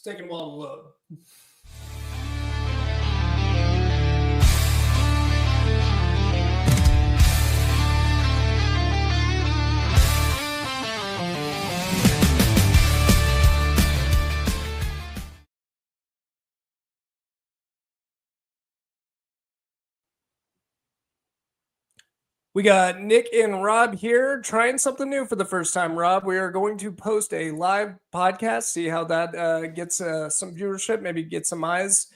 It's taking a while to load. We got Nick and Rob here trying something new for the first time. Rob, we are going to post a live podcast, see how that gets some viewership, maybe get some eyes,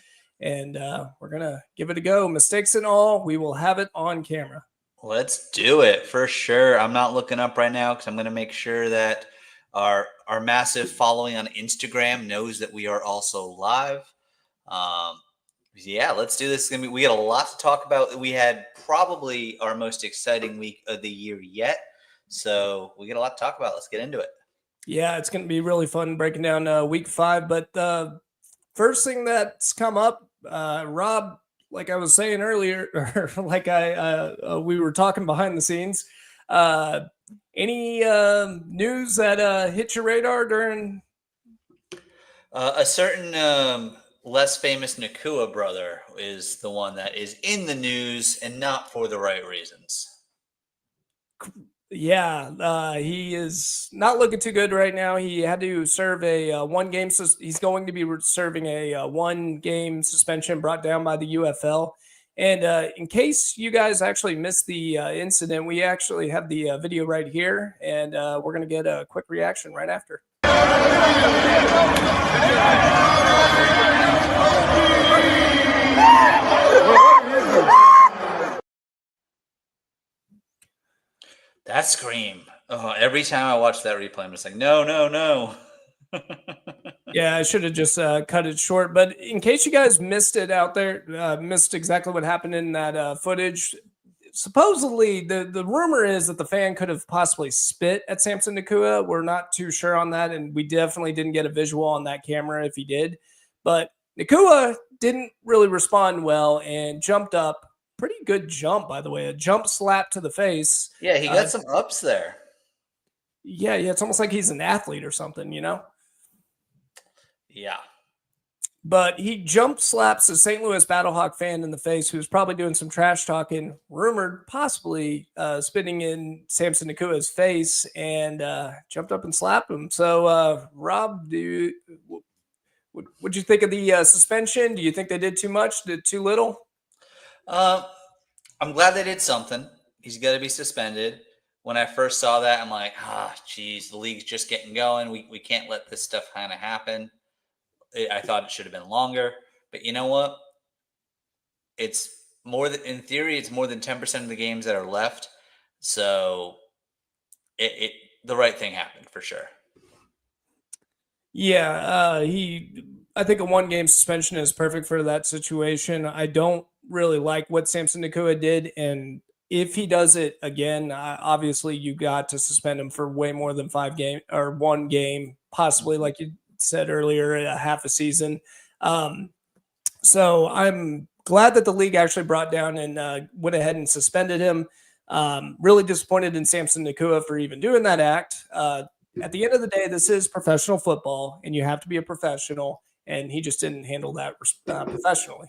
and we're going to give it a go. Mistakes and all, we will have it on camera. Let's do it for sure. I'm not looking up right now because I'm going to make sure that our massive following on Instagram knows that we are also live. Yeah, let's do this. We got a lot to talk about. We had probably our most exciting week of the year yet. So we got a lot to talk about. Let's get into it. Yeah, it's going to be really fun breaking down week 5. But the first thing that's come up, Rob, like I was saying earlier, or like we were talking behind the scenes, any news that hit your radar during? A certain less famous Nacua brother is the one that is in the news and not for the right reasons. Yeah, he is not looking too good right now. He had to serve a 1 game. He's going to be serving a 1 game suspension brought down by the UFL. And in case you guys actually missed the incident, we actually have the video right here, and we're going to get a quick reaction right after. That scream. Oh, every time I watch that replay, I'm just like, no, no, no. Yeah, I should have just cut it short. But in case you guys missed it out there, missed exactly what happened in that footage, supposedly the rumor is that the fan could have possibly spit at Samson Nacua. We're not too sure on that, and we definitely didn't get a visual on that camera if he did. But Nacua didn't really respond well and jumped up. Pretty good jump, by the way. A jump slap to the face. Yeah, he got some ups there. Yeah, it's almost like he's an athlete or something, you know? Yeah. But he jump slaps a St. Louis Battlehawk fan in the face who's probably doing some trash talking, rumored possibly spitting in Samson Nacua's face, and jumped up and slapped him. So, Rob, what'd you think of the suspension? Do you think they did too much, did too little? I'm glad they did something. He's got to be suspended. When I first saw that, I'm like, geez, the league's just getting going. We can't let this stuff kind of happen. I thought it should have been longer, but you know what? It's more than, in theory, it's more than 10% of the games that are left. So the right thing happened for sure. Yeah, I think a 1 game suspension is perfect for that situation. I don't really like what Samson Nacua did, and if he does it again, obviously you got to suspend him for way more than 5 games or 1 game, possibly like you said earlier, a half a season. So I'm glad that the league actually brought down and went ahead and suspended him. Really disappointed in Samson Nacua for even doing that act. At the end of the day, this is professional football, and you have to be a professional, and he just didn't handle that professionally.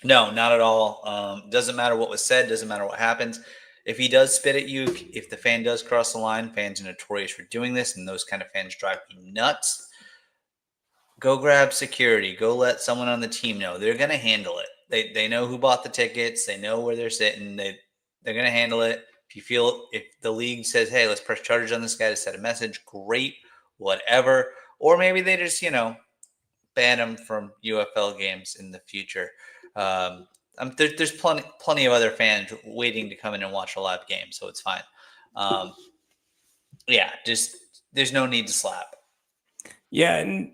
No, not at all. Doesn't matter what was said. Doesn't matter what happens. If he does spit at you, if the fan does cross the line, fans are notorious for doing this, and those kind of fans drive me nuts. Go grab security. Go let someone on the team know. They're going to handle it. They know who bought the tickets. They know where they're sitting. They're going to handle it. If the league says, hey, let's press charges on this guy to set a message, great, whatever. Or maybe they just, ban him from UFL games in the future. There's plenty of other fans waiting to come in and watch a live game, so it's fine. There's no need to slap. Yeah, and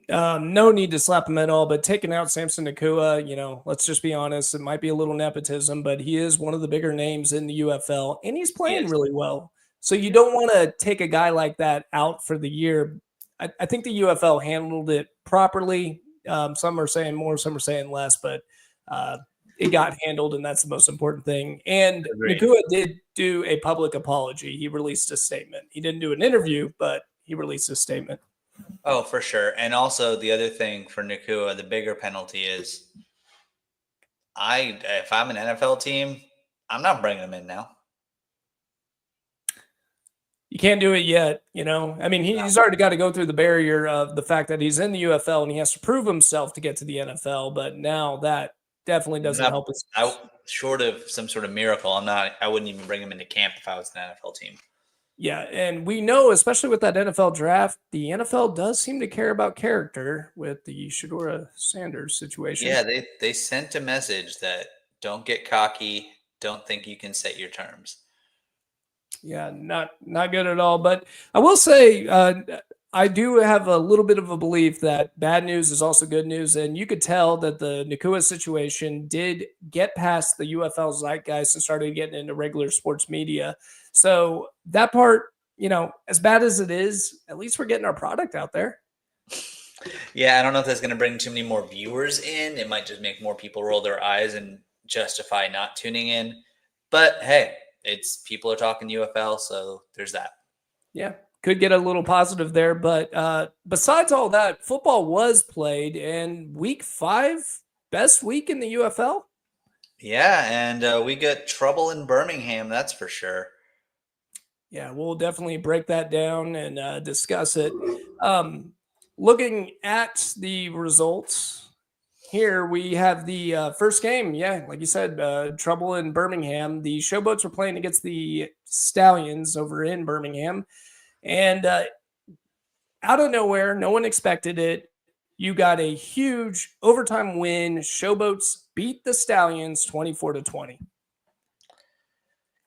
no need to slap him at all, but taking out Samson Nacua, let's just be honest, it might be a little nepotism, but he is one of the bigger names in the UFL, and he's playing really well. So you don't want to take a guy like that out for the year. I think the UFL handled it properly. Some are saying more, some are saying less, but it got handled, and that's the most important thing. And Nacua did do a public apology. He released a statement. He didn't do an interview, but he released a statement. Oh, for sure. And also the other thing for Nakua, the bigger penalty is if I'm an NFL team, I'm not bringing him in now. You can't do it yet, you know. I mean, No, he's already got to go through the barrier of the fact that he's in the UFL and he has to prove himself to get to the NFL. But now that definitely I'm doesn't not. help his. Short of some sort of miracle, I'm not. I wouldn't even bring him into camp if I was an NFL team. Yeah, and we know, especially with that NFL draft, the NFL does seem to care about character with the Shadora Sanders situation. Yeah, they sent a message that don't get cocky, don't think you can set your terms. Yeah, not good at all. But I will say, I do have a little bit of a belief that bad news is also good news, and you could tell that the Nakua situation did get past the UFL zeitgeist and started getting into regular sports media. So that part, you know, as bad as it is, at least we're getting our product out there. Yeah, I don't know if that's going to bring too many more viewers in. It might just make more people roll their eyes and justify not tuning in. But hey, it's people are talking UFL, so there's that. Yeah, could get a little positive there. But besides all that, football was played, and week 5, best week in the UFL. Yeah, and we got trouble in Birmingham, that's for sure. Yeah, we'll definitely break that down and discuss it. Um, Looking at the results here, we have the first game. Yeah, like you said, trouble in Birmingham. The Showboats were playing against the Stallions over in Birmingham. And out of nowhere, no one expected it. You got a huge overtime win. Showboats beat the Stallions 24-20.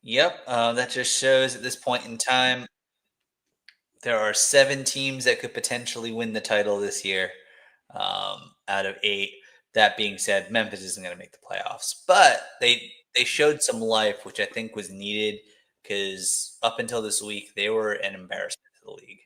Yep, that just shows at this point in time there are 7 teams that could potentially win the title this year out of 8. That being said, Memphis isn't going to make the playoffs, but they showed some life, which I think was needed because up until this week they were an embarrassment to the league.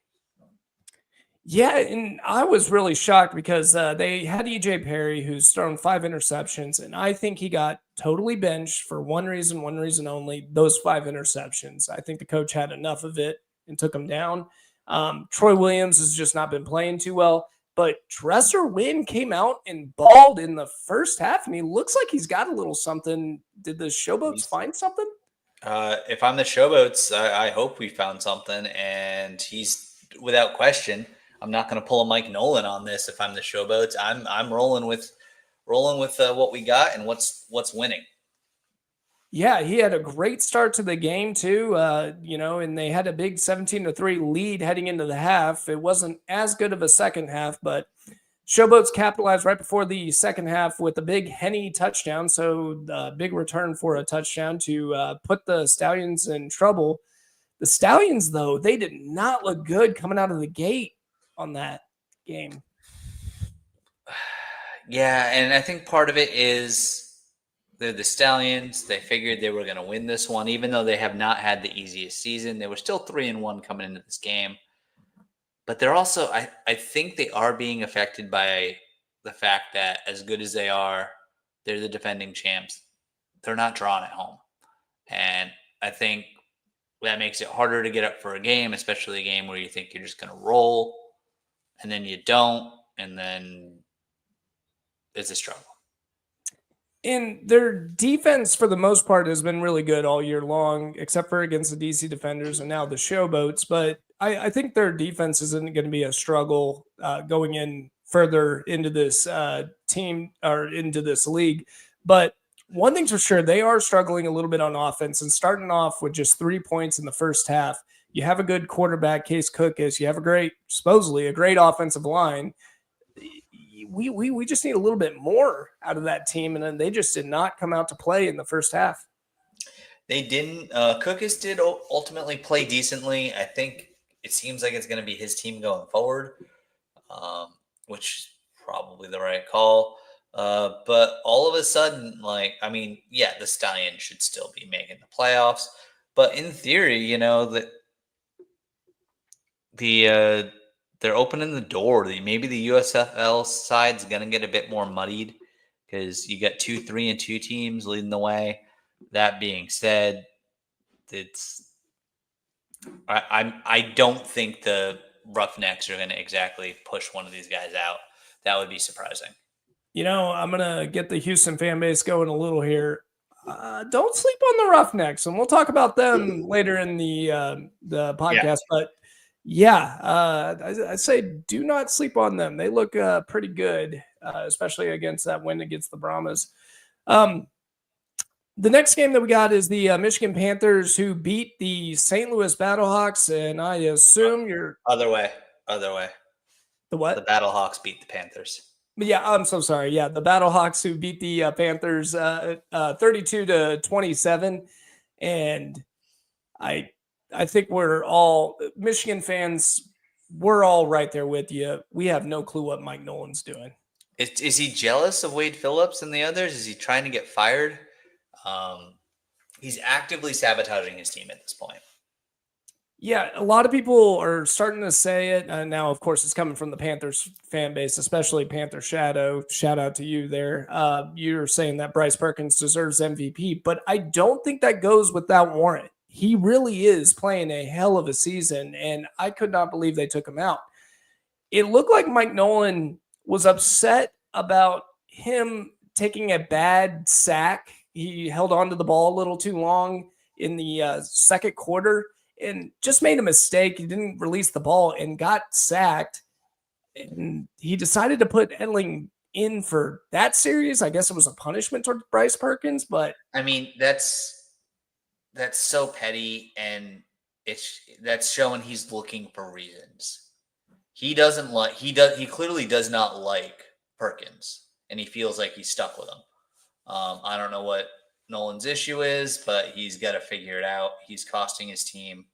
Yeah, and I was really shocked because they had EJ Perry, who's thrown 5 interceptions, and I think he got totally benched for one reason only: those 5 interceptions. I think the coach had enough of it and took him down. Troy Williams has just not been playing too well, but Dresser Wynn came out and balled in the first half, and he looks like he's got a little something. Did the Showboats He's, find something? if I'm the Showboats, I hope we found something, and he's without question. I'm not going to pull a Mike Nolan on this. If I'm the Showboats, I'm rolling with what we got and what's winning. Yeah, he had a great start to the game too. You know, and they had a big 17-3 lead heading into the half. It wasn't as good of a second half, but Showboats capitalized right before the second half with a big Henny touchdown. So big return for a touchdown to put the Stallions in trouble. The Stallions, though, they did not look good coming out of the gate on that game. Yeah, and I think part of it is they're the Stallions. They figured they were going to win this one, even though they have not had the easiest season. They were still 3-1 coming into this game. But they're also, I think they are being affected by the fact that as good as they are, they're the defending champs. They're not drawn at home. And I think that makes it harder to get up for a game, especially a game where you think you're just going to roll and then you don't. And then it's a struggle. And their defense, for the most part, has been really good all year long, except for against the DC Defenders and now the Showboats. But I think their defense isn't going to be a struggle going in further into this team or into this league. But one thing's for sure, they are struggling a little bit on offense and starting off with just 3 points in the first half. You have a good quarterback, Case Cook is. You have supposedly a great offensive line. We just need a little bit more out of that team, and then they just did not come out to play in the first half. They didn't. Cookus did ultimately play decently. I think it seems like it's going to be his team going forward, which is probably the right call. But all of a sudden, the Stallions should still be making the playoffs. But in theory, the they're opening the door. Maybe the USFL side's going to get a bit more muddied because you got 2, 3, and 2 teams leading the way. That being said, I don't think the Roughnecks are going to exactly push one of these guys out. That would be surprising. I'm going to get the Houston fan base going a little here. Don't sleep on the Roughnecks, and we'll talk about them later in the podcast. But I say do not sleep on them. They look pretty good, especially against that win against the Brahmas. The next game that we got is the Michigan Panthers, who beat the St. Louis Battlehawks, and I assume you're other way. The what? The Battlehawks beat the Panthers. Yeah, I'm so sorry. Yeah, the Battlehawks who beat the Panthers 32-27, and I think we're all Michigan fans. We're all right there with you. We have no clue what Mike Nolan's doing. Is he jealous of Wade Phillips and the others? Is he trying to get fired? He's actively sabotaging his team at this point. Yeah, a lot of people are starting to say it. Now, of course, it's coming from the Panthers fan base, especially Panther Shadow. Shout out to you there. You're saying that Bryce Perkins deserves MVP, but I don't think that goes without warrant. He really is playing a hell of a season, and I could not believe they took him out. It looked like Mike Nolan was upset about him taking a bad sack. He held on to the ball a little too long in the second quarter and just made a mistake. He didn't release the ball and got sacked. And he decided to put Edling in for that series. I guess it was a punishment toward Bryce Perkins, but I mean, that's so petty, and that's showing he's looking for reasons. He clearly does not like Perkins, and he feels like he's stuck with him. I don't know what Nolan's issue is, but he's got to figure it out. He's costing his team.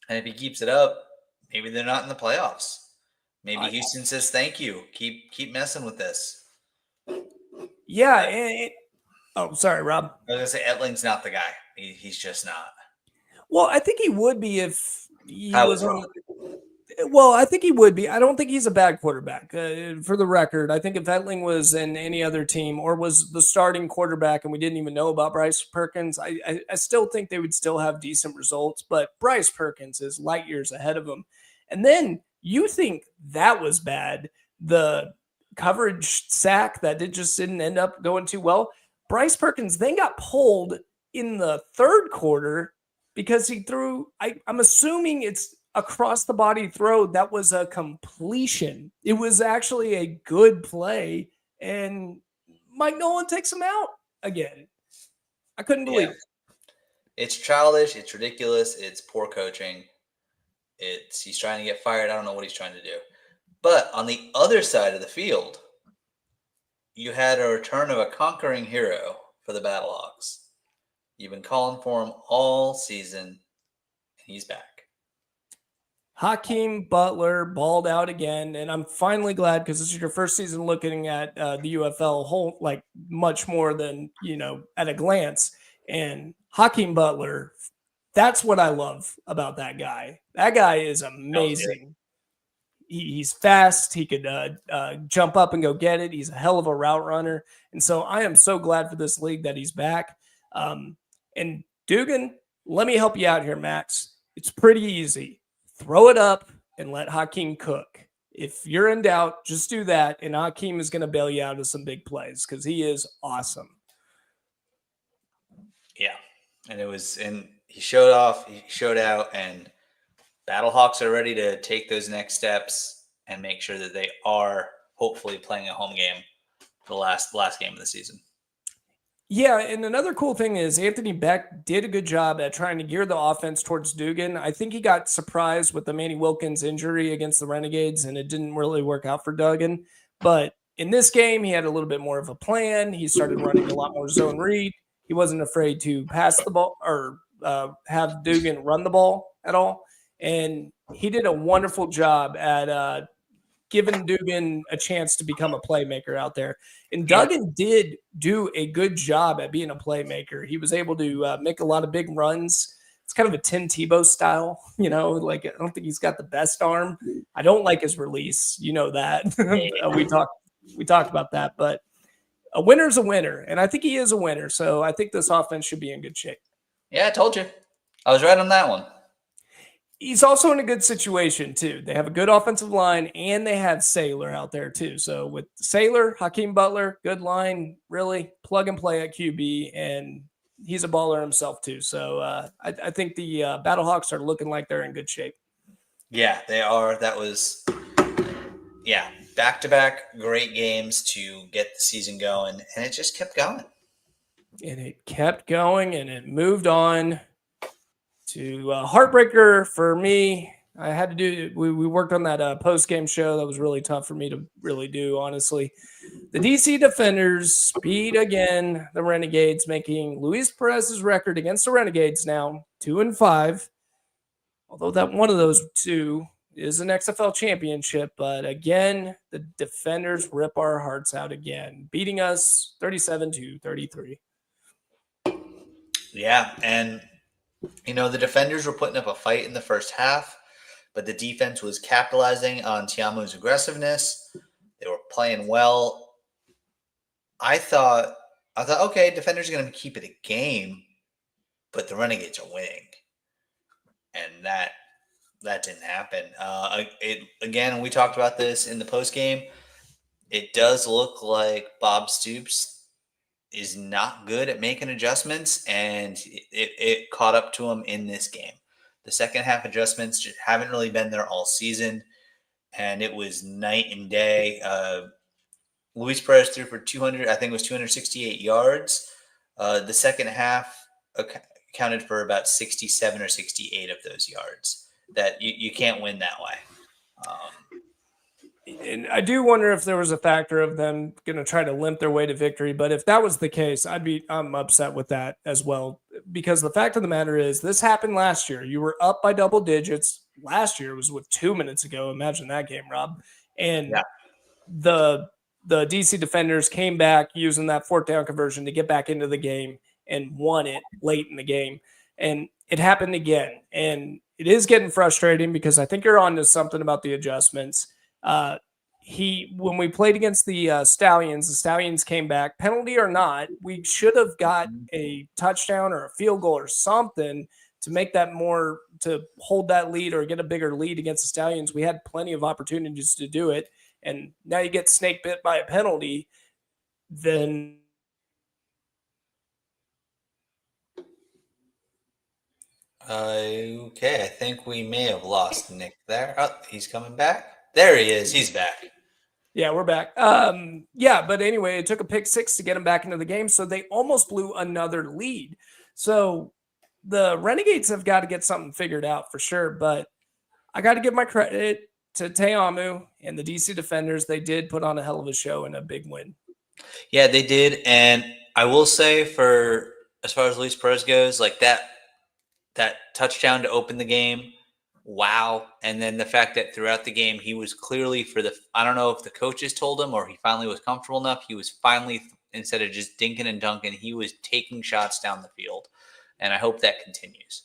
And if he keeps it up, maybe they're not in the playoffs. Maybe Houston says, thank you. Keep messing with this. Yeah. Sorry, Rob. I was going to say Edling's not the guy. He's just not. Well, I think he would be if he was on. Well, I think he would be. I don't think he's a bad quarterback. For the record, I think if Edling was in any other team or was the starting quarterback and we didn't even know about Bryce Perkins, I still think they would still have decent results. But Bryce Perkins is light years ahead of him. And then you think that was bad. The coverage sack that didn't end up going too well. Bryce Perkins then got pulled in the third quarter because he threw, I'm assuming it's across the body throw that was a completion. It was actually a good play, and Mike Nolan takes him out again. I couldn't believe it. It's childish. It's ridiculous. It's poor coaching. He's trying to get fired. I don't know what he's trying to do. But on the other side of the field, you had a return of a conquering hero for the Battlehawks. You've been calling for him all season, and he's back. Hakeem Butler balled out again, and I'm finally glad because this is your first season looking at the UFL much more than at a glance. And Hakeem Butler, that's what I love about that guy. That guy is amazing. He's fast. He could jump up and go get it. He's a hell of a route runner, and so I am so glad for this league that he's back. And Dugan, let me help you out here, Max. It's pretty easy. Throw it up and let Hakeem cook. If you're in doubt, just do that, and Hakeem is going to bail you out of some big plays because he is awesome. Yeah, and he showed out, and Battlehawks are ready to take those next steps and make sure that they are hopefully playing a home game for the last game of the season. Yeah, and another cool thing is Anthony Beck did a good job at trying to gear the offense towards Dugan. I think he got surprised with the Manny Wilkins injury against the Renegades, and it didn't really work out for Dugan. But in this game, he had a little bit more of a plan. He started running a lot more zone read. He wasn't afraid to pass the ball or have Dugan run the ball at all. And he did a wonderful job at giving Dugan a chance to become a playmaker out there. And Duggan did do a good job at being a playmaker. He was able to make a lot of big runs. It's kind of a Tim Tebow style, I don't think he's got the best arm. I don't like his release. You know that. We talked about that, but a winner's a winner. And I think he is a winner. So I think this offense should be in good shape. Yeah, I told you. I was right on that one. he's also in a good situation too. They have a good offensive line, and they have Saylor out there too. So with Saylor, Hakeem Butler, good line, really plug and play at QB, and he's a baller himself too. So I think the Battlehawks are looking like they're in good shape. Yeah, they are. That was back-to-back great games to get the season going, and it just kept going. And it kept going, and it moved on to heartbreaker for me. I had to do. We worked on that post game show. That was really tough for me to really do, honestly. The DC Defenders beat again the Renegades, making Luis Perez's record against the Renegades now 2-5. Although that one of those two is an XFL championship, but again, the Defenders rip our hearts out again, beating us 37-33. Yeah, and the Defenders were putting up a fight in the first half, but the defense was capitalizing on Tiamu's aggressiveness. They were playing well. I thought, okay, Defenders are going to keep it a game, but the Renegades are winning, and that didn't happen. Again, we talked about this in the post game. It does look like Bob Stoops is not good at making adjustments, and it caught up to him in this game. The second half adjustments just haven't really been there all season, and it was night and day. Luis Perez threw for 200, I think it was 268 yards. The second half accounted for about 67 or 68 of those yards. That you can't win that way. And I do wonder if there was a factor of them going to try to limp their way to victory. But if that was the case, I'm upset with that as well. Because the fact of the matter is, this happened last year. You were up by double digits. Last year was 2 minutes ago. Imagine that game, Rob. And the DC Defenders came back using that fourth down conversion to get back into the game and won it late in the game. And it happened again. And it is getting frustrating because I think you're on to something about the adjustments. When we played against the Stallions came back, penalty or not, we should have got a touchdown or a field goal or something to make that more, to hold that lead or get a bigger lead against the Stallions. We had plenty of opportunities to do it. And now you get snake bit by a penalty, then Okay, I think we may have lost Nick there. Oh, he's coming back. There he is. He's back. Yeah, we're back. But anyway, it took a pick six to get them back into the game, so they almost blew another lead. So the Renegades have got to get something figured out for sure, but I got to give my credit to Teamu and the DC Defenders. They did put on a hell of a show and a big win. Yeah, they did, and I will say, for as far as Luis Perez goes, like that touchdown to open the game, wow. And then the fact that throughout the game he was clearly, I don't know if the coaches told him or he finally was comfortable enough, he was finally, instead of just dinking and dunking, he was taking shots down the field, and I hope that continues.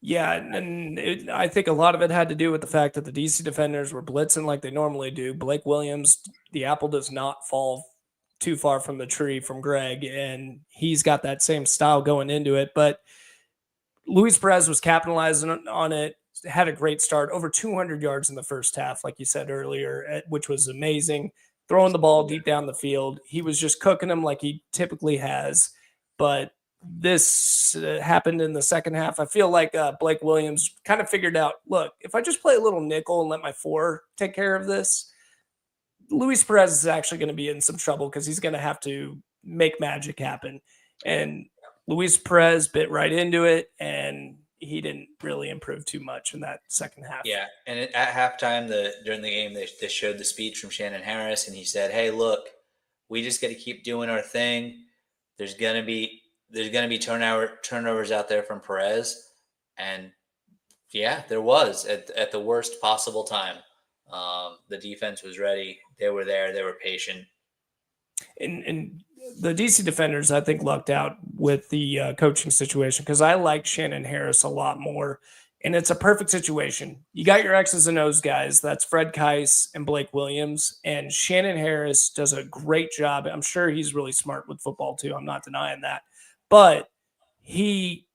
Yeah, and I think a lot of it had to do with the fact that the DC Defenders were blitzing like they normally do. Blake Williams, the apple does not fall too far from the tree from Greg, and he's got that same style going into it. But Luis Perez was capitalizing on it, had a great start, over 200 yards in the first half, like you said earlier, which was amazing. Throwing the ball deep down the field. He was just cooking them like he typically has. But this happened in the second half. I feel like Blake Williams kind of figured out, look, if I just play a little nickel and let my four take care of this, Luis Perez is actually going to be in some trouble because he's going to have to make magic happen. And Luis Perez bit right into it, and he didn't really improve too much in that second half. Yeah, and at halftime, during the game, they showed the speech from Shannon Harris, and he said, "Hey, look, we just got to keep doing our thing. There's gonna be turnovers out there from Perez," and yeah, there was at the worst possible time. The defense was ready. They were there. They were patient. And the DC Defenders, I think, lucked out with the coaching situation because I like Shannon Harris a lot more. And it's a perfect situation. You got your X's and O's guys. That's Fred Keiss and Blake Williams. And Shannon Harris does a great job. I'm sure he's really smart with football, too. I'm not denying that. But he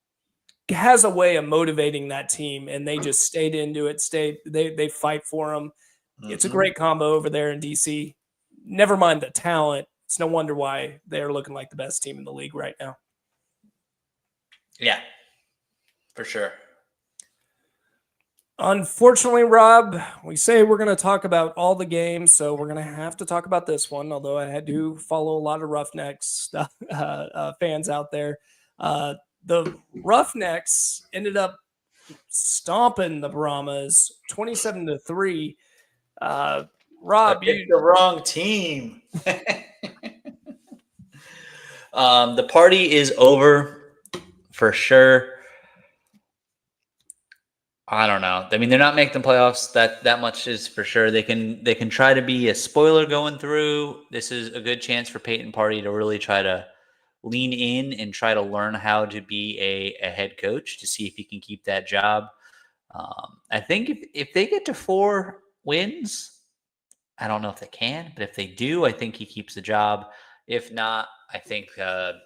has a way of motivating that team, and they just stayed into it. They fight for them. It's a great combo over there in DC. Never mind the talent. It's no wonder why they're looking like the best team in the league right now. Yeah, for sure. Unfortunately, Rob, we say we're going to talk about all the games, so we're going to have to talk about this one. Although I do follow a lot of Roughnecks stuff, fans out there. The Roughnecks ended up stomping the Brahmas 27-3. Rob, I picked the wrong team. The party is over for sure. I don't know. I mean, they're not making the playoffs. That much is for sure. They can try to be a spoiler going through. This is a good chance for Peyton Party to really try to lean in and try to learn how to be a head coach to see if he can keep that job. I think if they get to 4 wins, I don't know if they can, but if they do, I think he keeps the job. If not, I think the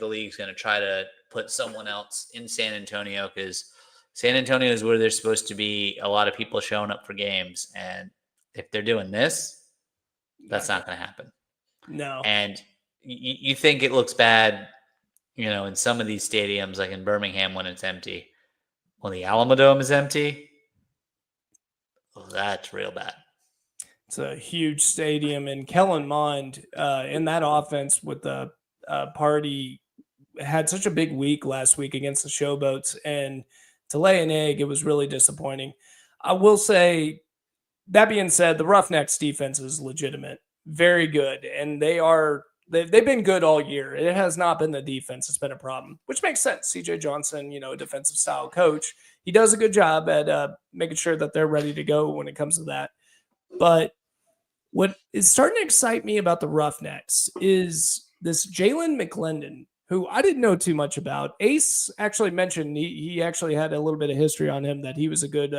league's going to try to put someone else in San Antonio, because San Antonio is where there's supposed to be a lot of people showing up for games. And if they're doing this, that's not going to happen. No. And you think it looks bad, in some of these stadiums, like in Birmingham when it's empty. When the Alamodome is empty, that's real bad. It's a huge stadium. And Kellen Mond in that offense with the party had such a big week last week against the Showboats. And to lay an egg, it was really disappointing. I will say, that being said, the Roughnecks defense is legitimate, very good, and they've been good all year. It has not been the defense that's been a problem, which makes sense. CJ Johnson, a defensive style coach, he does a good job at making sure that they're ready to go when it comes to that. But what is starting to excite me about the Roughnecks is this Jalen McClendon, who I didn't know too much about. Ace actually mentioned he actually had a little bit of history on him, that he was a good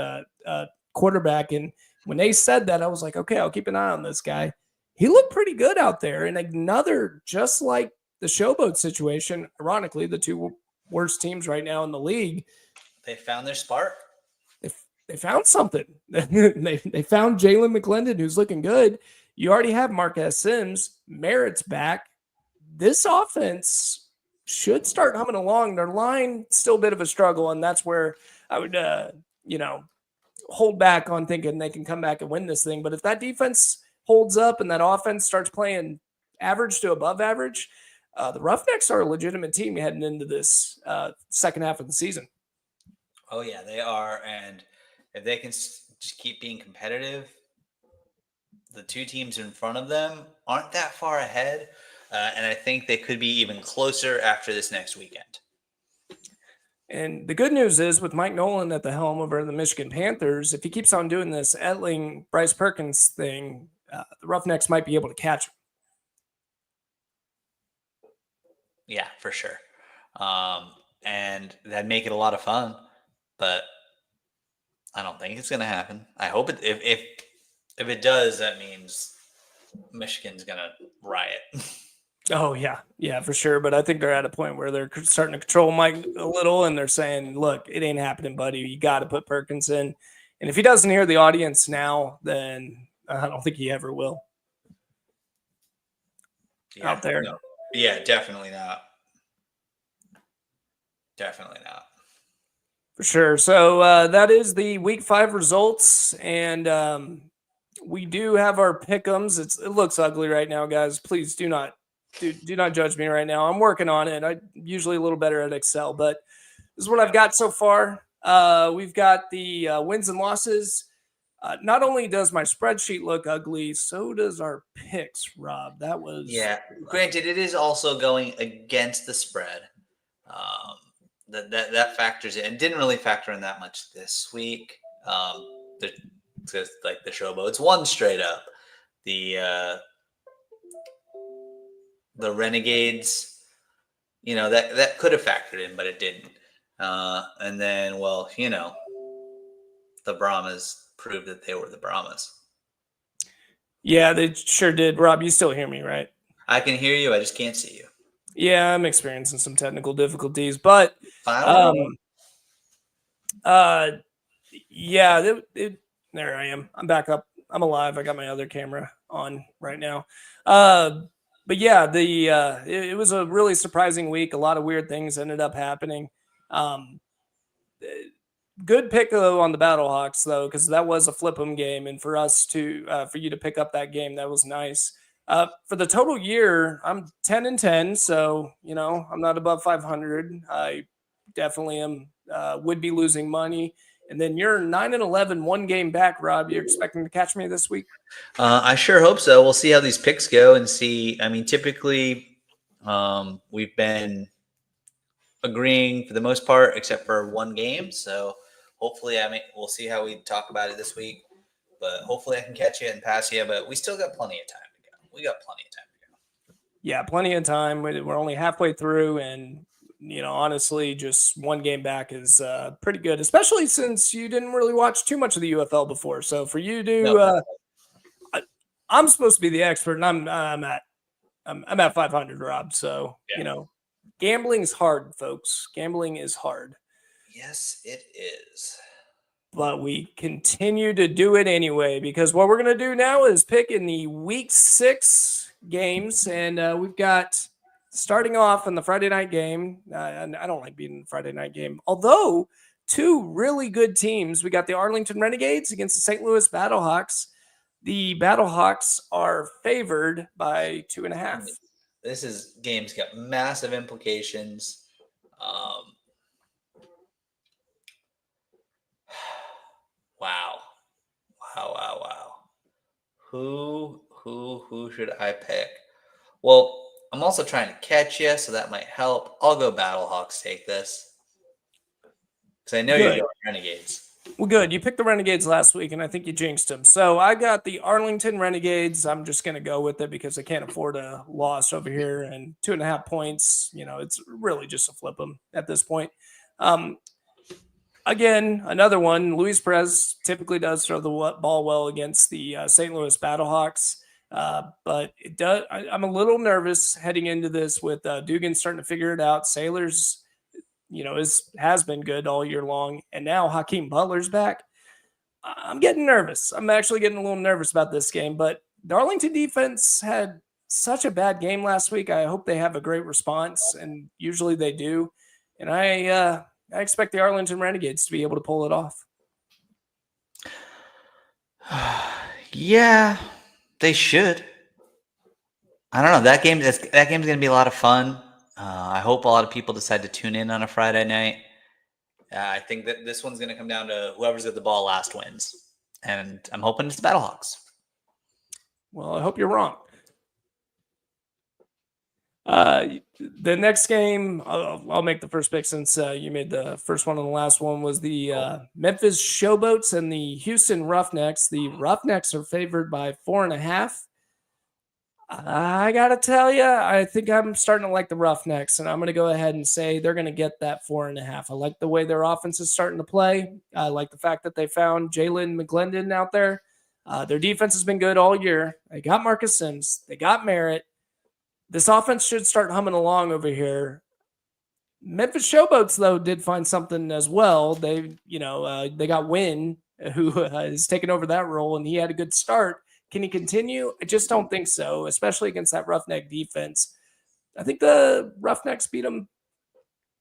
quarterback. And when Ace said that, I was like, okay, I'll keep an eye on this guy. He looked pretty good out there. And another, just like the Showboat situation, ironically, the 2 worst teams right now in the league. They found their spark. They found something. they found Jalen McClendon, who's looking good. You already have Marquez Sims. Merritt's back. This offense should start humming along. Their line still a bit of a struggle, and that's where I would, hold back on thinking they can come back and win this thing. But if that defense holds up and that offense starts playing average to above average, the Roughnecks are a legitimate team heading into this second half of the season. Oh, yeah, they are. And if they can just keep being competitive, the 2 teams in front of them aren't that far ahead. And I think they could be even closer after this next weekend. And the good news is, with Mike Nolan at the helm over the Michigan Panthers, if he keeps on doing this Etling, Bryce Perkins thing, the Roughnecks might be able to catch him. Yeah, for sure. And that'd make it a lot of fun, but I don't think it's going to happen. I hope it. If it does, that means Michigan's going to riot. Oh, yeah, for sure. But I think they're at a point where they're starting to control Mike a little, and they're saying, look, it ain't happening, buddy. You got to put Perkins in. And if he doesn't hear the audience now, then I don't think he ever will. Yeah, out there. No. Yeah, definitely not. Definitely not. For sure. So that is the week 5 results. And we do have our pick'ems. It looks ugly right now, guys. Please do not judge me right now. I'm working on it. I'm usually a little better at Excel, but this is what I've got so far. We've got the wins and losses. Not only does my spreadsheet look ugly, so does our picks, Rob. That was... Yeah, granted, it is also going against the spread. That factors in. It didn't really factor in that much this week. Like the Showboats won straight up. The Renegades, that could have factored in, but it didn't. And then, the Brahmas proved that they were the Brahmas. Yeah, they sure did. Rob, you still hear me, right? I can hear you. I just can't see you. Yeah, I'm experiencing some technical difficulties, but Final. um, uh, yeah, there I am. I'm back up. I'm alive. I got my other camera on right now. Uh, but yeah, it was a really surprising week. A lot of weird things ended up happening. Um, Good pick though on the Battlehawks though, because that was a flip 'em game, and for us to for you to pick up that game, that was nice. For the total year, I'm 10-10, so I'm not above 500. I definitely am would be losing money. And then you're 9-11, one game back, Rob. You're expecting to catch me this week? I sure hope so. We'll see how these picks go and see. I mean, typically, we've been agreeing for the most part, except for one game. So hopefully, we'll see how we talk about it this week. But hopefully, I can catch you and pass you. But we still got plenty of time to go. We got plenty of time to go. Yeah, plenty of time. We're only halfway through, and honestly, just one game back is pretty good, especially since you didn't really watch too much of the UFL before. So for you No, to, I'm supposed to be the expert, and I'm at 500, Rob. So yeah. Gambling's hard, folks. Gambling is hard. Yes, it is. But we continue to do it anyway, because what we're going to do now is pick in the week 6 games. And we've got starting off in the Friday night game. And I don't like being in the Friday night game, although two really good teams. We got the Arlington Renegades against the St. Louis Battlehawks. The Battlehawks are favored by 2.5. This game's got massive implications. Wow. Wow. Who should I pick? Well, I'm also trying to catch you, so that might help. I'll go Battlehawks take this. Because I know you're Good. going Renegades. Well, good. You picked the Renegades last week, and I think you jinxed them. So I got the Arlington Renegades. I'm just going to go with it because I can't afford a loss over here. And 2.5 points, it's really just a flip them at this point. Again, another one. Luis Perez typically does throw the ball well against the St. Louis Battlehawks. But it does. I'm a little nervous heading into this with Dugan starting to figure it out. Sailors has been good all year long. And now Hakeem Butler's back. I'm getting nervous. I'm actually getting a little nervous about this game. But the Arlington defense had such a bad game last week. I hope they have a great response, and usually they do. And I expect the Arlington Renegades to be able to pull it off. Yeah, they should. I don't know. That game's going to be a lot of fun. I hope a lot of people decide to tune in on a Friday night. I think that this one's going to come down to whoever's got the ball last wins. And I'm hoping it's the Battlehawks. Well, I hope you're wrong. The next game, I'll make the first pick since you made the first one and the last one, was the Memphis Showboats and the Houston Roughnecks. The Roughnecks are favored by 4.5. I got to tell you, I think I'm starting to like the Roughnecks, and I'm going to go ahead and say they're going to get that 4.5. I like the way their offense is starting to play. I like the fact that they found Jalen McGlendon out there. Their defense has been good all year. They got Marcus Sims. They got Merritt. This offense should start humming along over here. Memphis Showboats, though, did find something as well. They got Wynn, who is taking over that role, and he had a good start. Can he continue? I just don't think so, especially against that Roughneck defense. I think the Roughnecks beat them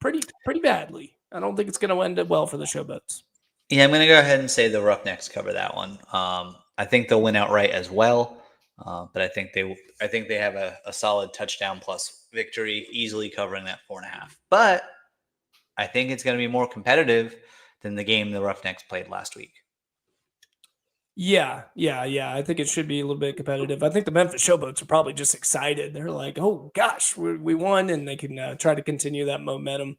pretty badly. I don't think it's going to end up well for the Showboats. Yeah, I'm going to go ahead and say the Roughnecks cover that one. I think they'll win outright as well, but I think they have a solid touchdown plus victory, easily covering that 4.5. But I think it's going to be more competitive than the game the Roughnecks played last week. Yeah. I think it should be a little bit competitive. I think the Memphis Showboats are probably just excited. They're like, "Oh gosh, we won," and they can try to continue that momentum.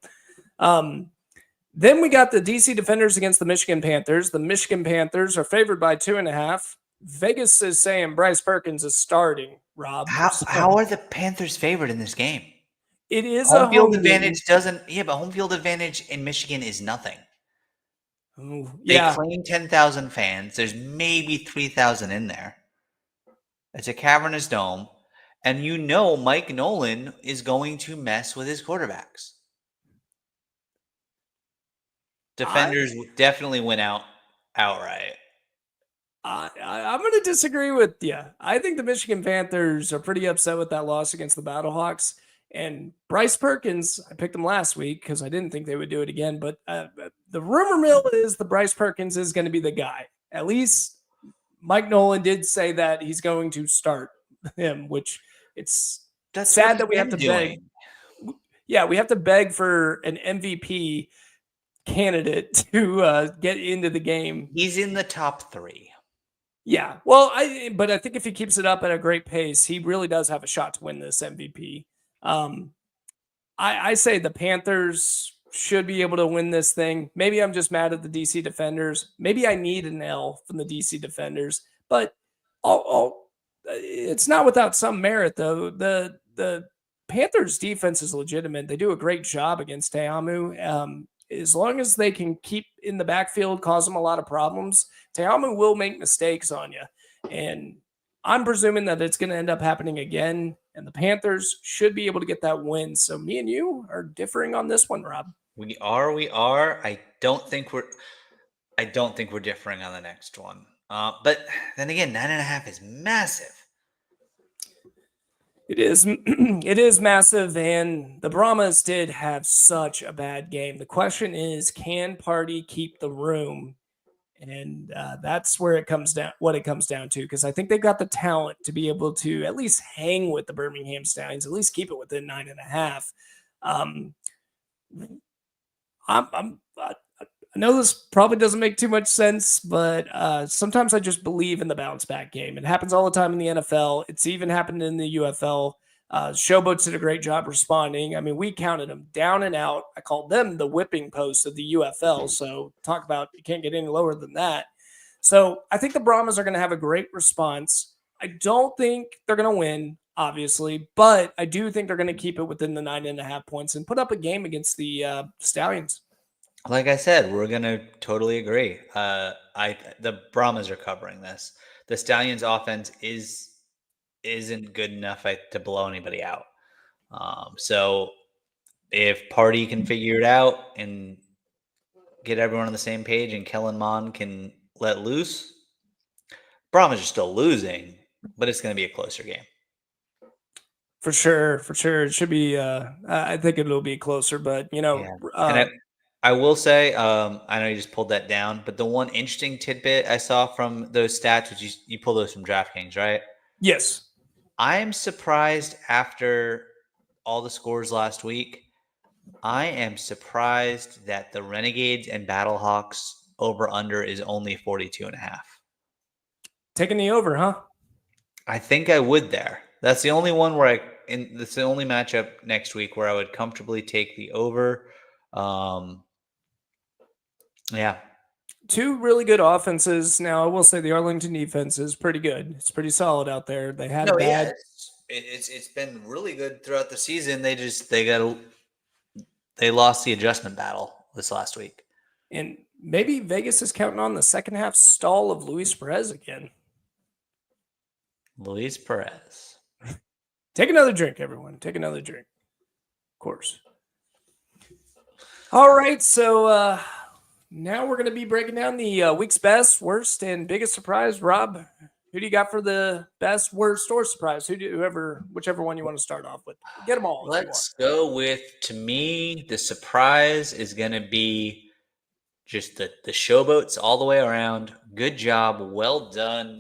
Then we got the DC Defenders against the Michigan Panthers. The Michigan Panthers are favored by 2.5. Vegas is saying Bryce Perkins is starting. Rob, How are the Panthers favored in this game? It is home a field home advantage game. doesn't. Yeah, but home field advantage in Michigan is nothing. Ooh, They yeah, claim 10,000 fans. There's maybe 3,000 in there. It's a cavernous dome. And Mike Nolan is going to mess with his quarterbacks. Defenders definitely went out outright. I'm going to disagree with you. I think the Michigan Panthers are pretty upset with that loss against the Battlehawks. And Bryce Perkins, I picked him last week because I didn't think they would do it again. But the rumor mill is the Bryce Perkins is going to be the guy. At least Mike Nolan did say that he's going to start him, which that's sad that we have to beg. Yeah, we have to beg for an MVP candidate to get into the game. He's in the top 3. Yeah, well, but I think if he keeps it up at a great pace, he really does have a shot to win this MVP. I say the Panthers should be able to win this thing. Maybe I'm just mad at the DC Defenders. Maybe I need an L from the DC Defenders, but it's not without some merit, though. The Panthers' defense is legitimate. They do a great job against Teamu. As long as they can keep in the backfield, cause them a lot of problems, Teamu will make mistakes on you. And I'm presuming that it's going to end up happening again, and the Panthers should be able to get that win. So me and you are differing on this one, Rob. We are. I don't think we're differing on the next one. But then again, 9.5 is massive. It is. It is massive, and the Brahmas did have such a bad game. The question is, can Party keep the room? And that's where it comes down. What it comes down to, because I think they've got the talent to be able to at least hang with the Birmingham Stallions, at least keep it within 9.5. I know this probably doesn't make too much sense, but sometimes I just believe in the bounce back game. It happens all the time in the NFL. It's even happened in the UFL. Showboats did a great job responding. I mean, we counted them down and out. I called them the whipping post of the UFL. So talk about, you can't get any lower than that. So I think the Brahmas are going to have a great response. I don't think they're going to win, obviously, but I do think they're going to keep it within the 9.5 points and put up a game against the Stallions. Like I said, we're gonna totally agree. The Brahmas are covering this. The Stallions' offense isn't good enough to blow anybody out. So if Party can figure it out and get everyone on the same page, and Kellen Mond can let loose, Brahmas are still losing, but it's going to be a closer game. For sure. It should be. I think it'll be closer, but and I will say, I know you just pulled that down, but the one interesting tidbit I saw from those stats, which you pulled those from DraftKings, right? Yes. I am surprised after all the scores last week. I am surprised that the Renegades and Battlehawks over-under is only 42.5. Taking the over, huh? I think I would there. That's the only one where that's the only matchup next week where I would comfortably take the over. Yeah. Two really good offenses. Now, I will say the Arlington defense is pretty good. It's pretty solid out there. They had bad. Yeah, it's been really good throughout the season. They lost the adjustment battle this last week. And maybe Vegas is counting on the second half stall of Luis Perez again. Luis Perez. Take another drink, everyone. Take another drink. Of course. All right, so now we're going to be breaking down the week's best, worst, and biggest surprise. Rob, who do you got for the best, worst, or surprise? Whichever one you want to start off with. Get them all. Let's go with, to me, the surprise is going to be just the Showboats all the way around. Good job. Well done.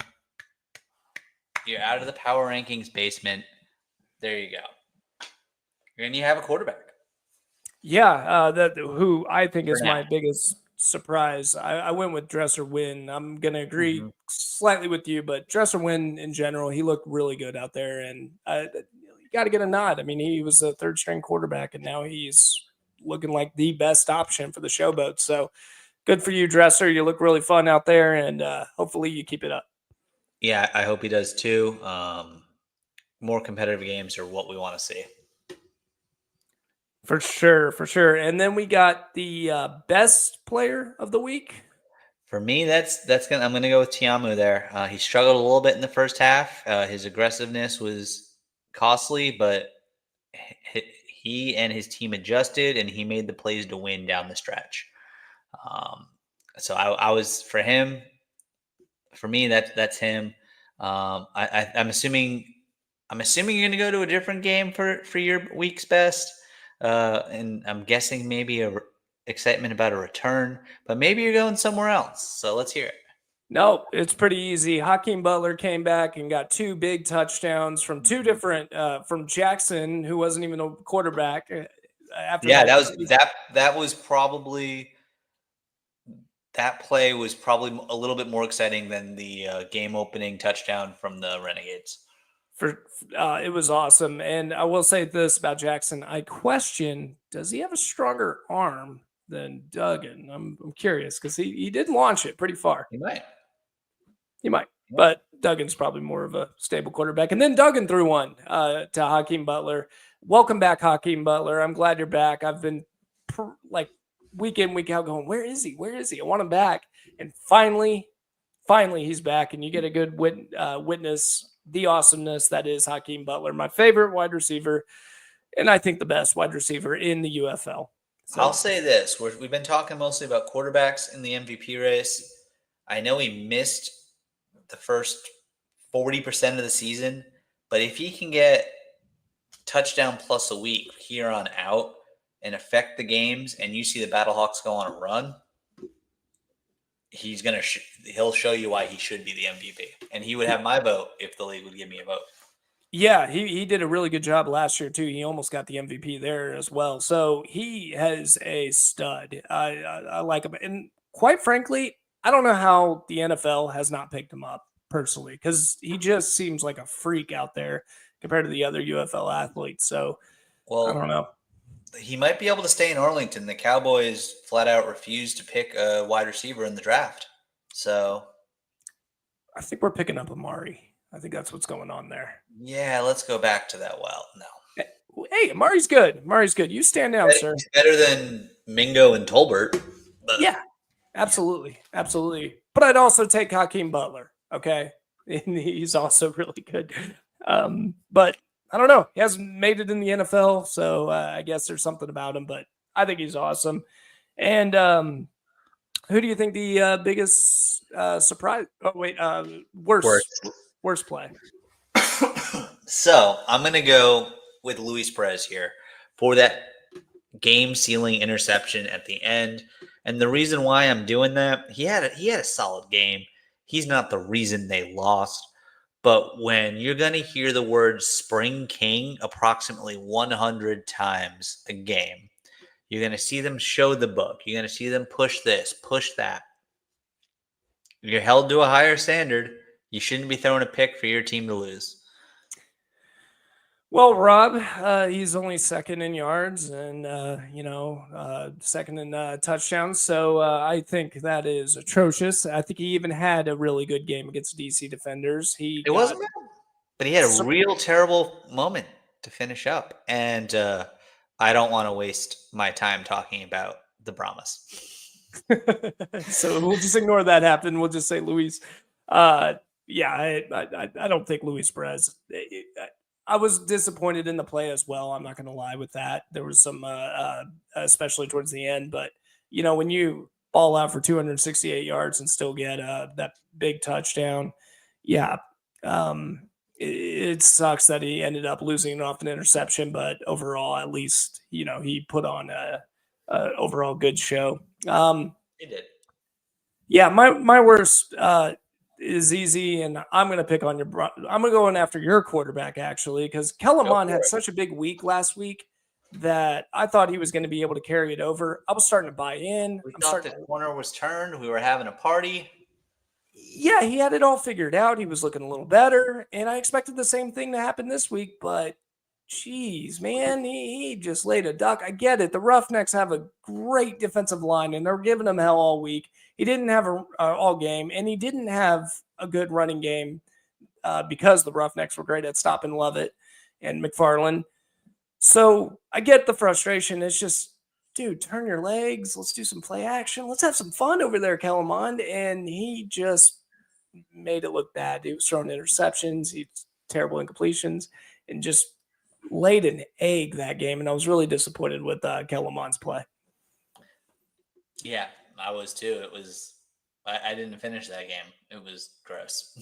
You're out of the power rankings basement. There you go. And you have a quarterback. Yeah, who I think is my biggest surprise. I went with Dresser Wynn. I'm going to agree slightly with you, but Dresser Wynn in general, he looked really good out there, and you got to get a nod. I mean, he was a third-string quarterback, and now he's looking like the best option for the Showboats. So good for you, Dresser. You look really fun out there, and hopefully you keep it up. Yeah, I hope he does too. More competitive games are what we want to see. For sure. And then we got the best player of the week. For me, I'm gonna go with Teamu there. He struggled a little bit in the first half. His aggressiveness was costly, but he and his team adjusted, and he made the plays to win down the stretch. So I was for him. For me, that's him. I'm assuming you're going to go to a different game for your week's best, and I'm guessing maybe excitement about a return, but maybe you're going somewhere else. So let's hear it. No, it's pretty easy. Hakeem Butler came back and got 2 big touchdowns from 2 different from Jackson, who wasn't even a quarterback. After Yeah, that, that play was probably a little bit more exciting than the game opening touchdown from the Renegades. It was awesome. And I will say this about Jackson: I question, does he have a stronger arm than Duggan? I'm curious because he did launch it pretty far. He might. But Duggan's probably more of a stable quarterback. And then Duggan threw one to Hakeem Butler. Welcome back, Hakeem Butler. I'm glad you're back. I've been week in, week out going, where is he? Where is he? I want him back. And finally he's back. And you get a good witness the awesomeness that is Hakeem Butler, my favorite wide receiver. And I think the best wide receiver in the UFL. So I'll say this. We've been talking mostly about quarterbacks in the MVP race. I know he missed the first 40% of the season, but if he can get touchdown plus a week here on out and affect the games, and you see the Battlehawks go on a run, he'll show you why he should be the MVP, and he would have my vote if the league would give me a vote. Yeah, he did a really good job last year too. He almost got the MVP there as well. So he has a stud. I like him, and quite frankly, I don't know how the NFL has not picked him up personally, because he just seems like a freak out there compared to the other UFL athletes. So, I don't know. He might be able to stay in Arlington. The Cowboys flat out refused to pick a wide receiver in the draft. So I think we're picking up Amari. I think that's what's going on there. Yeah, let's go back to that. Well, no. Hey, Amari's good. Amari's good. You stand down, sir. He's better than Mingo and Tolbert. But. Yeah, absolutely. Absolutely. But I'd also take Hakeem Butler. Okay. And he's also really good. But I don't know. He hasn't made it in the NFL, so I guess there's something about him, but I think he's awesome. And who do you think the biggest surprise? Oh, wait, worst play? So I'm going to go with Luis Perez here for that game-sealing interception at the end. And the reason why I'm doing that, he had a solid game. He's not the reason they lost. But when you're going to hear the word Spring King approximately 100 times a game, you're going to see them show the book. You're going to see them push this, push that. You're held to a higher standard. You shouldn't be throwing a pick for your team to lose. Well, Rob, he's only second in yards and, second in touchdowns. So I think that is atrocious. I think he even had a really good game against DC defenders. It wasn't bad, but he had a real terrible moment to finish up. And I don't want to waste my time talking about the Brahmas. So we'll just ignore that happen. We'll just say Luis. I don't think Luis Perez. I was disappointed in the play as well. I'm not going to lie with that. There was some, especially towards the end. But, when you ball out for 268 yards and still get that big touchdown, it sucks that he ended up losing off an interception. But overall, at least, he put on a overall good show. He did. Yeah, my worst is easy, and I'm going to pick on I'm going to go in after your quarterback, actually, because Kellen Mond had such a big week last week that I thought he was going to be able to carry it over. I was starting to buy in. We thought the corner was turned. We were having a party. Yeah, he had it all figured out. He was looking a little better, and I expected the same thing to happen this week, but geez, man, he just laid a duck. I get it. The Roughnecks have a great defensive line, and they're giving him hell all week. He didn't have all game, and he didn't have a good running game because the Roughnecks were great at stopping Lovett and McFarland. So I get the frustration. It's just, dude, turn your legs. Let's do some play action. Let's have some fun over there, Kellen Mond. And he just made it look bad. He was throwing interceptions. He terrible incompletions, and just laid an egg that game. And I was really disappointed with Kellerman's play. Yeah, I was too. It was. I didn't finish that game. It was gross.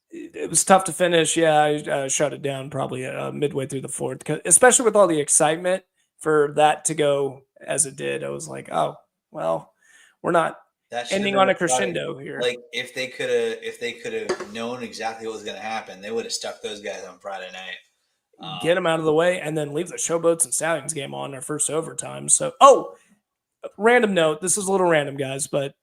It was tough to finish. Yeah, I shut it down probably midway through the fourth, especially with all the excitement for that to go as it did. I was like, oh, well, we're not ending on a crescendo here. Like if they could have known exactly what was going to happen, they would have stuck those guys on Friday night. Get them out of the way and then leave the Showboats and Stallions game on our first overtime. So, random note. This is a little random, guys, but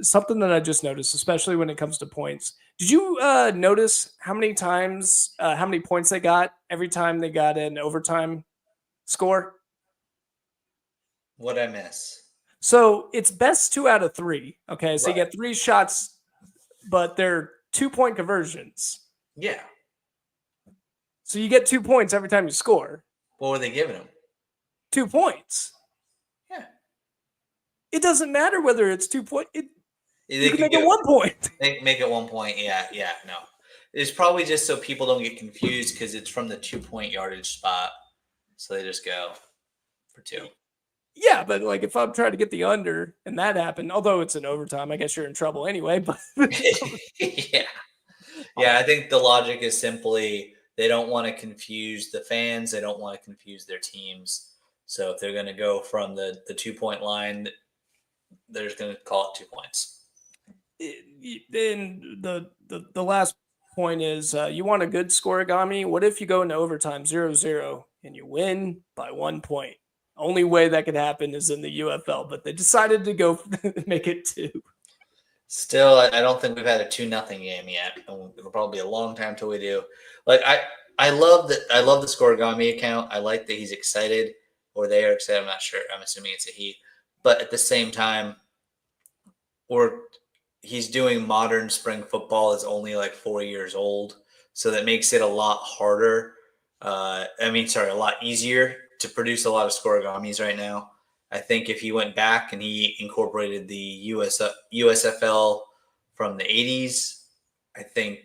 something that I just noticed, especially when it comes to points. Did you notice how many points they got every time they got an overtime score? What'd I miss? So it's best 2 out of 3. Okay, so Right. you get 3 shots, but they're 2-point conversions. Yeah. So you get 2 points every time you score. What were they giving them? 2 points. Yeah. It doesn't matter whether it's 2 points. You can make it 1 point. Make it 1 point. Yeah. No. It's probably just so people don't get confused because it's from the 2-point yardage spot. So they just go for 2. Yeah, but like if I'm trying to get the under and that happened, although it's an overtime, I guess you're in trouble anyway. But Yeah. I think the logic is simply they don't want to confuse the fans. They don't want to confuse their teams. So if they're going to go from the 2-point line, they're just going to call it 2 points. And the last point is you want a good scoregami. What if you go into overtime 0-0 and you win by 1 point? Only way that could happen is in the UFL, but they decided to go make it 2. Still, I don't think we've had a 2-0 game yet. It'll probably be a long time till we do. Like I love that. I love the scoregami account. I like that he's excited, or they are excited. I'm not sure. I'm assuming it's a he. But at the same time, he's doing modern spring football is only like 4 years old. So that makes it a lot harder. A lot easier to produce a lot of scoregamis right now. I think if he went back and he incorporated the USFL from the 80s, I think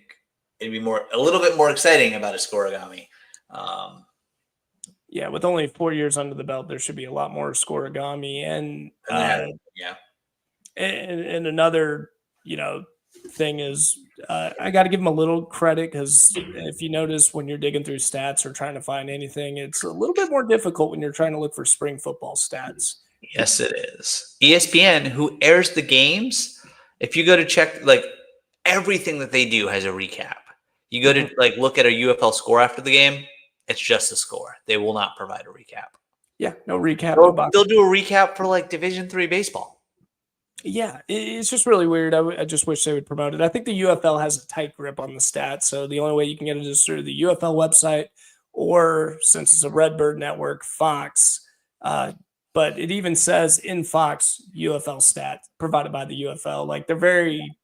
it'd be a little bit more exciting about a scoregami. Yeah, with only 4 years under the belt, there should be a lot more scoregami. And and another, thing is I got to give him a little credit because if you notice when you're digging through stats or trying to find anything, it's a little bit more difficult when you're trying to look for spring football stats. Yes, it is. ESPN, who airs the games, if you go to check, like everything that they do has a recap. You go to look at a UFL score after the game, it's just a score. They will not provide a recap. Yeah, no recap. They'll do a recap for like Division III baseball. Yeah, it's just really weird. I just wish they would promote it. I think the UFL has a tight grip on the stats, so the only way you can get it is through the UFL website or, since it's a Redbird network, Fox. But it even says in Fox UFL stat provided by the UFL. Like they're very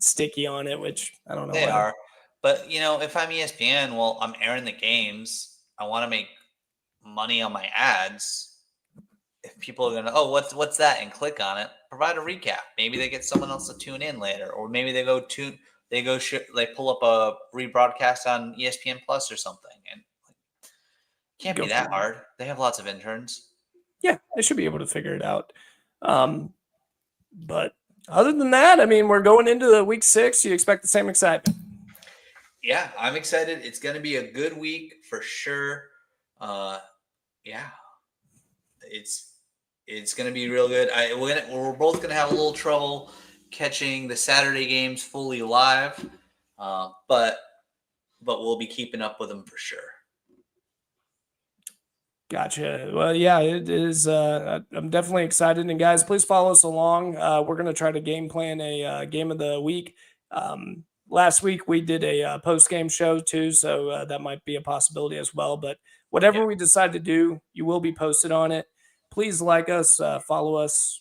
sticky on it, which I don't know. They are. But, if I'm ESPN, well, I'm airing the games. I want to make money on my ads. If people are going to, what's that? And click on it, provide a recap. Maybe they get someone else to tune in later. Or maybe they pull up a rebroadcast on ESPN Plus or something. And can't be that hard. They have lots of interns. Yeah, they should be able to figure it out. But other than that, we're going into the week 6. You expect the same excitement? Yeah, I'm excited. It's going to be a good week for sure. It's going to be real good. We're both going to have a little trouble catching the Saturday games fully live, but we'll be keeping up with them for sure. Gotcha. Well, yeah, it is. I'm definitely excited. And guys, please follow us along. We're going to try to game plan a game of the week. Last week we did a post-game show too, so that might be a possibility as well. But whatever we decide to do, you will be posted on it. Please like us, follow us,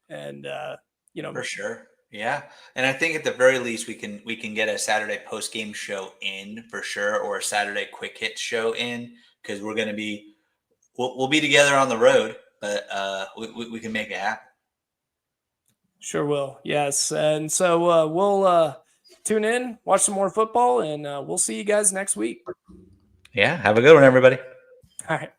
and for sure. Yeah, and I think at the very least we can get a Saturday post-game show in for sure, or a Saturday quick hit show in, because we're going to be we'll be together on the road, but we can make it happen. Sure will. Yes, and so we'll tune in, watch some more football, and we'll see you guys next week. Yeah. Have a good one, everybody. All right.